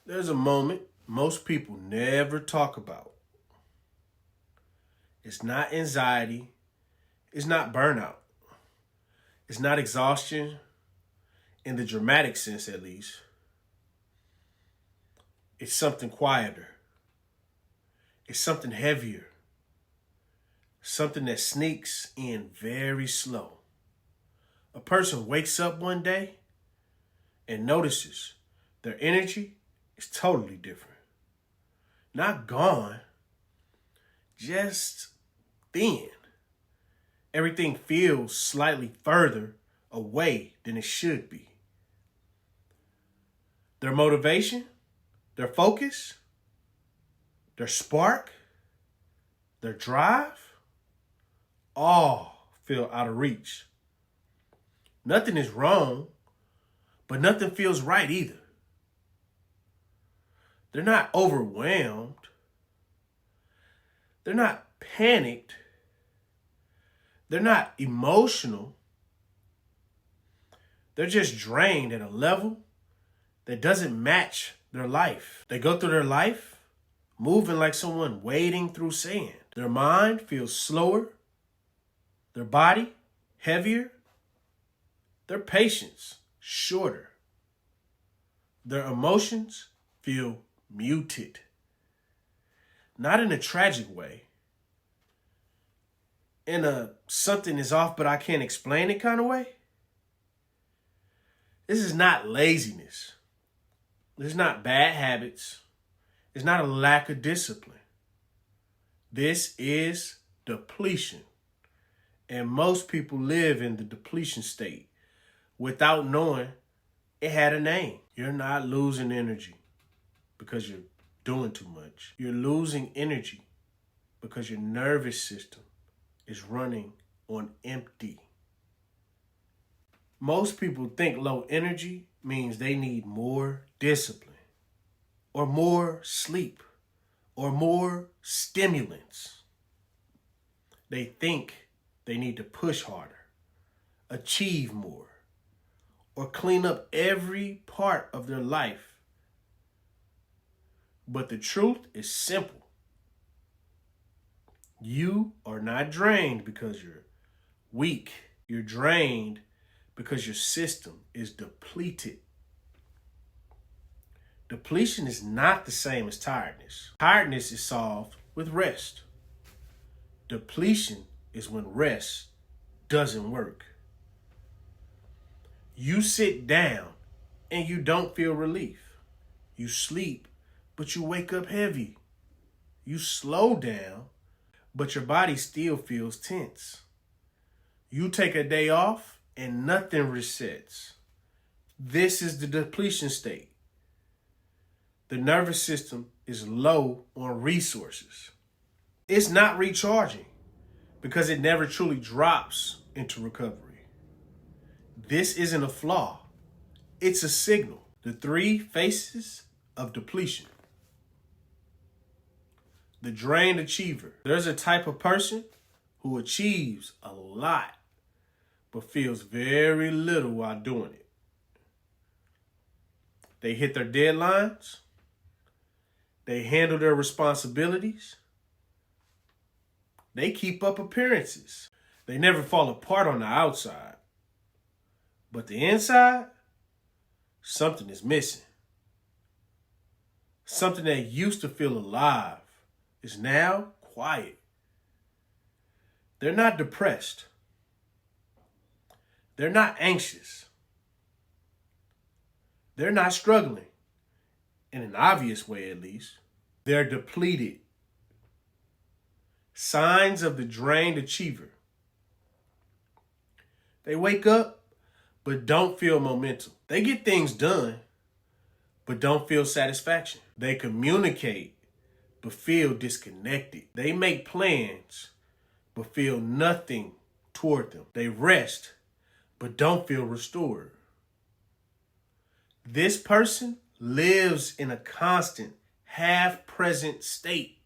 There's a moment most people never talk about. It's not anxiety. It's not burnout. It's not exhaustion, in the dramatic sense at least. It's something quieter. It's something heavier. Something that sneaks in very slow. A person wakes up one day and notices their energy is totally different. Not gone, just thin. Everything feels slightly further away than it should be. Their motivation, their focus, their spark, their drive, all feel out of reach. Nothing is wrong, but nothing feels right either. They're not overwhelmed. They're not panicked. They're not emotional. They're just drained at a level that doesn't match their life. They go through their life moving like someone wading through sand. Their mind feels slower. Their body heavier. Their patience shorter. Their emotions feel muted. Not in a tragic way. In a something is off but I can't explain it kind of way. This is not laziness. This is not bad habits. It's not a lack of discipline. This is depletion. And most people live in the depletion state without knowing it had a name. You're not losing energy because you're doing too much. You're losing energy because your nervous system is running on empty. Most people think low energy means they need more discipline or more sleep or more stimulants. They think they need to push harder, achieve more, or clean up every part of their life. But the truth is simple. You are not drained because you're weak. You're drained because your system is depleted. Depletion is not the same as tiredness. Tiredness is solved with rest. Depletion is when rest doesn't work. You sit down and you don't feel relief. You sleep, but you wake up heavy. You slow down, but your body still feels tense. You take a day off and nothing resets. This is the depletion state. The nervous system is low on resources. It's not recharging because it never truly drops into recovery. This isn't a flaw. It's a signal. The three faces of depletion. The drained achiever. There's a type of person who achieves a lot but feels very little while doing it. They hit their deadlines. They handle their responsibilities. They keep up appearances. They never fall apart on the outside. But the inside, something is missing. Something that used to feel alive is now quiet. They're not depressed. They're not anxious. They're not struggling, in an obvious way at least. They're depleted. Signs of the drained achiever. They wake up, but don't feel momentum. They get things done, but don't feel satisfaction. They communicate, but feel disconnected. They make plans, but feel nothing toward them. They rest, but don't feel restored. This person lives in a constant, half-present state.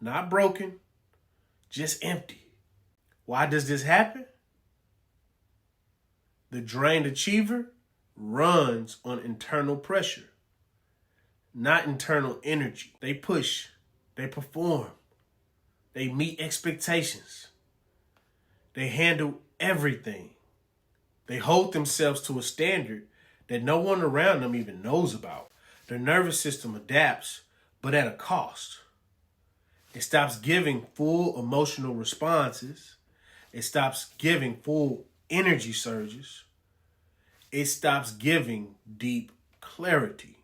Not broken, just empty. Why does this happen? The drained achiever runs on internal pressure. not internal energy. They push, they perform, they meet expectations, they handle everything. They hold themselves to a standard that no one around them even knows about. Their nervous system adapts, but at a cost. It stops giving full emotional responses. It stops giving full energy surges. It stops giving deep clarity.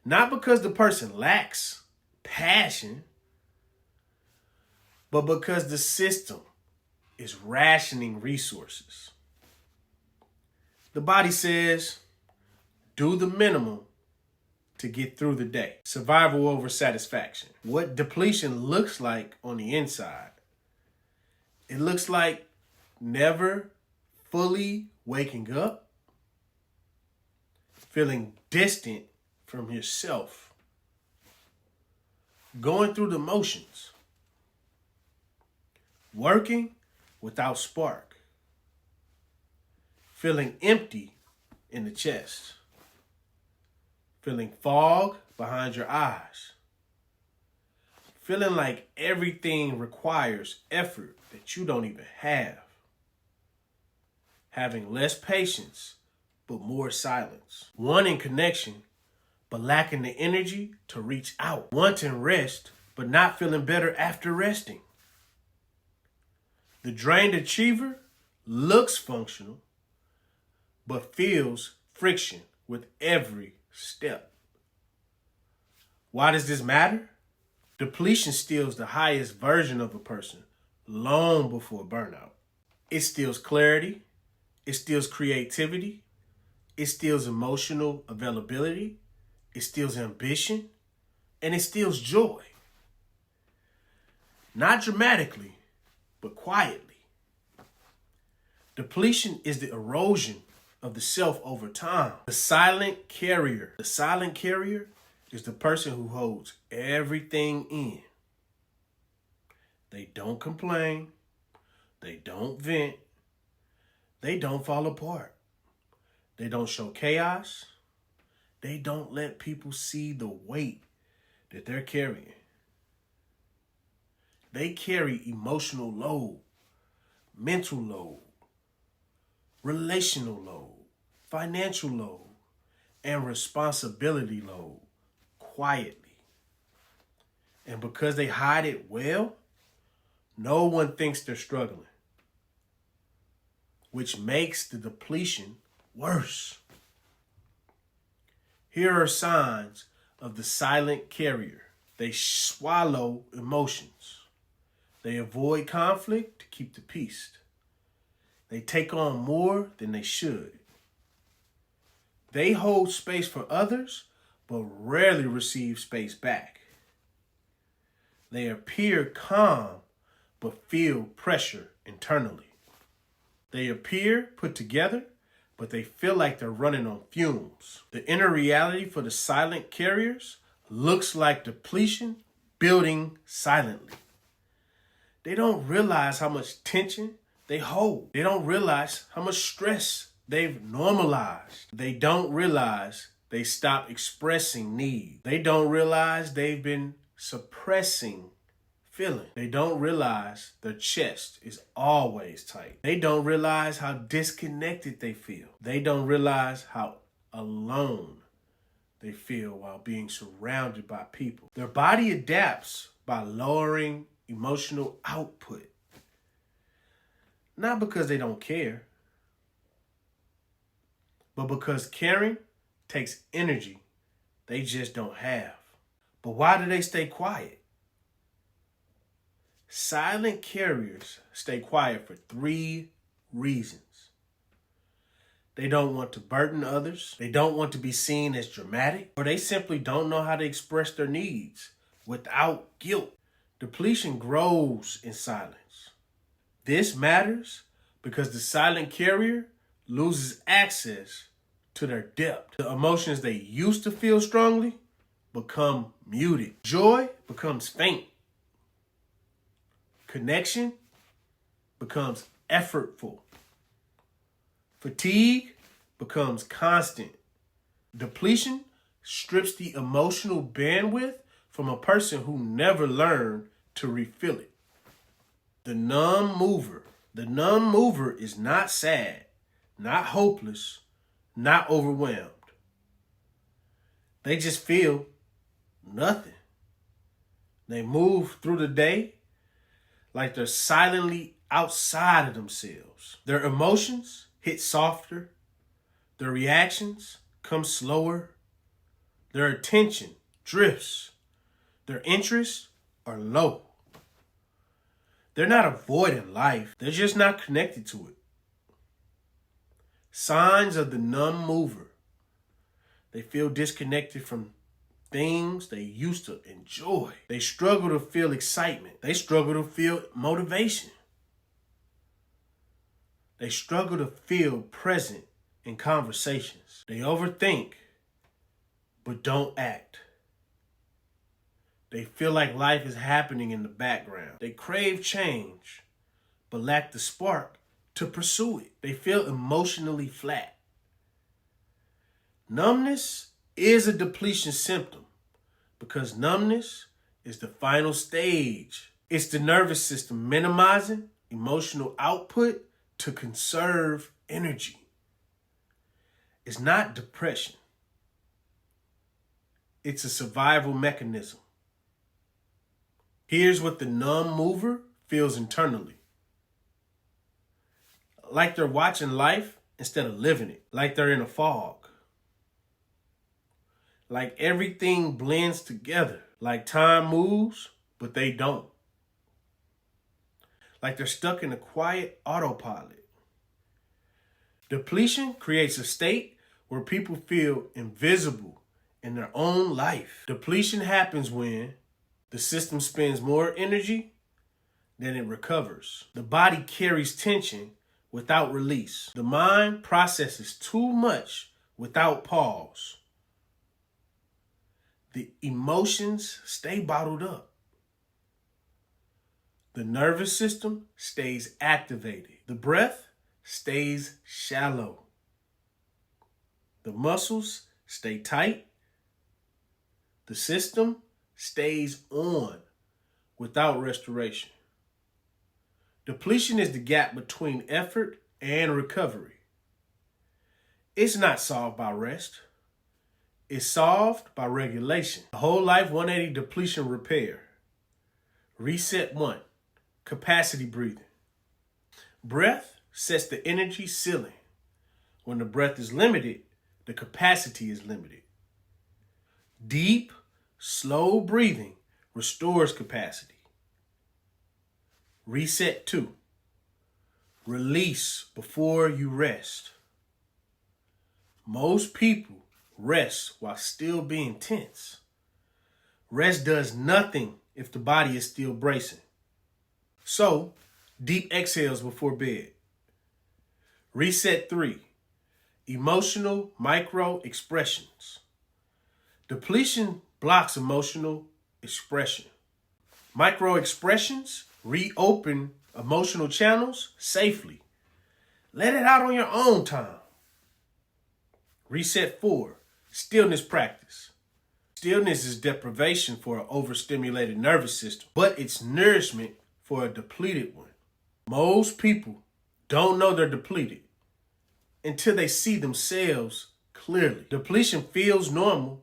Not because the person lacks passion, but because the system is rationing resources. The body says, do the minimum to get through the day. Survival over satisfaction. What depletion looks like on the inside. It looks like never fully waking up, feeling distant from yourself, going through the motions, working without spark, feeling empty in the chest, feeling fog behind your eyes, feeling like everything requires effort that you don't even have, having less patience but more silence, wanting connection but lacking the energy to reach out, wanting rest but not feeling better after resting. The drained achiever looks functional but feels friction with every step. Why does this matter? Depletion steals the highest version of a person long before burnout. It steals clarity. It steals creativity. It steals emotional availability. It steals ambition. And it steals joy. Not dramatically, but quietly. Depletion is the erosion of the self over time. The silent carrier. The silent carrier is the person who holds everything in. They don't complain. They don't vent. They don't fall apart. They don't show chaos. They don't let people see the weight that they're carrying. They carry emotional load, mental load, relational load, financial load, and responsibility load quietly. And because they hide it well, no one thinks they're struggling, which makes the depletion worse. Here are signs of the silent carrier. They swallow emotions. They avoid conflict to keep the peace. They take on more than they should. They hold space for others, but rarely receive space back. They appear calm, but feel pressure internally. They appear put together, but they feel like they're running on fumes. The inner reality for the silent carriers looks like depletion building silently. They don't realize how much tension they hold. They don't realize how much stress they've normalized. They don't realize they stop expressing need. They don't realize they've been suppressing feeling. They don't realize their chest is always tight. They don't realize how disconnected they feel. They don't realize how alone they feel while being surrounded by people. Their body adapts by lowering emotional output. Not because they don't care, but because caring takes energy they just don't have. But why do they stay quiet? Silent carriers stay quiet for 3 reasons. They don't want to burden others. They don't want to be seen as dramatic. Or they simply don't know how to express their needs without guilt. Depletion grows in silence. This matters because the silent carrier loses access to their depth. The emotions they used to feel strongly become muted. Joy becomes faint. Connection becomes effortful. Fatigue becomes constant. Depletion strips the emotional bandwidth from a person who never learned to refill it. The numb mover. The numb mover is not sad, not hopeless, not overwhelmed. They just feel nothing. They move through the day like they're silently outside of themselves. Their emotions hit softer. Their reactions come slower. Their attention drifts. Their interests are low. They're not avoiding life. They're just not connected to it. Signs of the numb mover. They feel disconnected from things they used to enjoy. They struggle to feel excitement. They struggle to feel motivation. They struggle to feel present in conversations. They overthink, but don't act. They feel like life is happening in the background. They crave change, but lack the spark to pursue it. They feel emotionally flat. Numbness is a depletion symptom because numbness is the final stage. It's the nervous system minimizing emotional output to conserve energy. It's not depression. It's a survival mechanism. Here's what the numb mover feels internally. Like they're watching life instead of living it. Like they're in a fog. Like everything blends together. Like time moves, but they don't. Like they're stuck in a quiet autopilot. Depletion creates a state where people feel invisible in their own life. Depletion happens when the system spends more energy than it recovers. The body carries tension without release. The mind processes too much without pause. The emotions stay bottled up. The nervous system stays activated. The breath stays shallow. The muscles stay tight. The system stays on without restoration. Depletion is the gap between effort and recovery. It's not solved by rest. It's solved by regulation. A whole life 180 depletion repair. Reset 1. Capacity breathing. Breath sets the energy ceiling. When the breath is limited, the capacity is limited. Deep, slow breathing restores capacity. Reset 2. Release before you rest. Most people rest while still being tense. Rest does nothing if the body is still bracing. So, deep exhales before bed. Reset 3. Emotional micro expressions. Depletion blocks emotional expression. Micro expressions reopen emotional channels safely. Let it out on your own time. Reset 4. Stillness practice. Stillness is deprivation for an overstimulated nervous system, but it's nourishment for a depleted one. Most people don't know they're depleted until they see themselves clearly. Depletion feels normal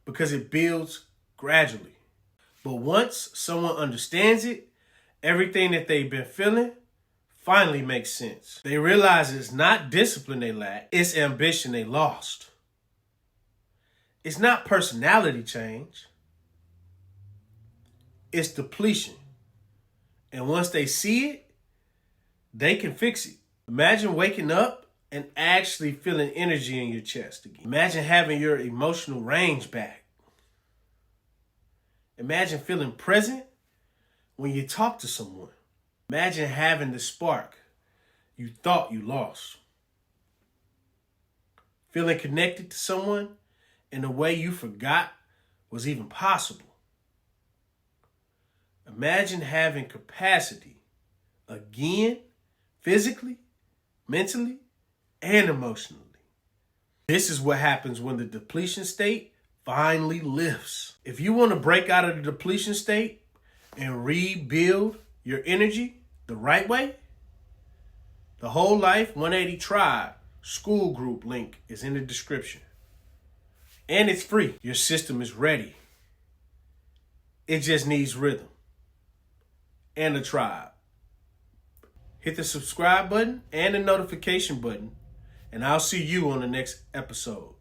because it builds gradually. But once someone understands it, everything that they've been feeling finally makes sense. They realize it's not discipline they lack, it's ambition they lost. It's not personality change, it's depletion. And once they see it, they can fix it. Imagine waking up and actually feeling energy in your chest again. Imagine having your emotional range back. Imagine feeling present when you talk to someone. Imagine having the spark you thought you lost. Feeling connected to someone in a way you forgot was even possible. Imagine having capacity again, physically, mentally, and emotionally. This is what happens when the depletion state finally lifts. If you want to break out of the depletion state and rebuild your energy the right way, the Whole Life 180 Tribe school group link is in the description. And it's free. Your system is ready. It just needs rhythm and a tribe. Hit the subscribe button and the notification button, and I'll see you on the next episode.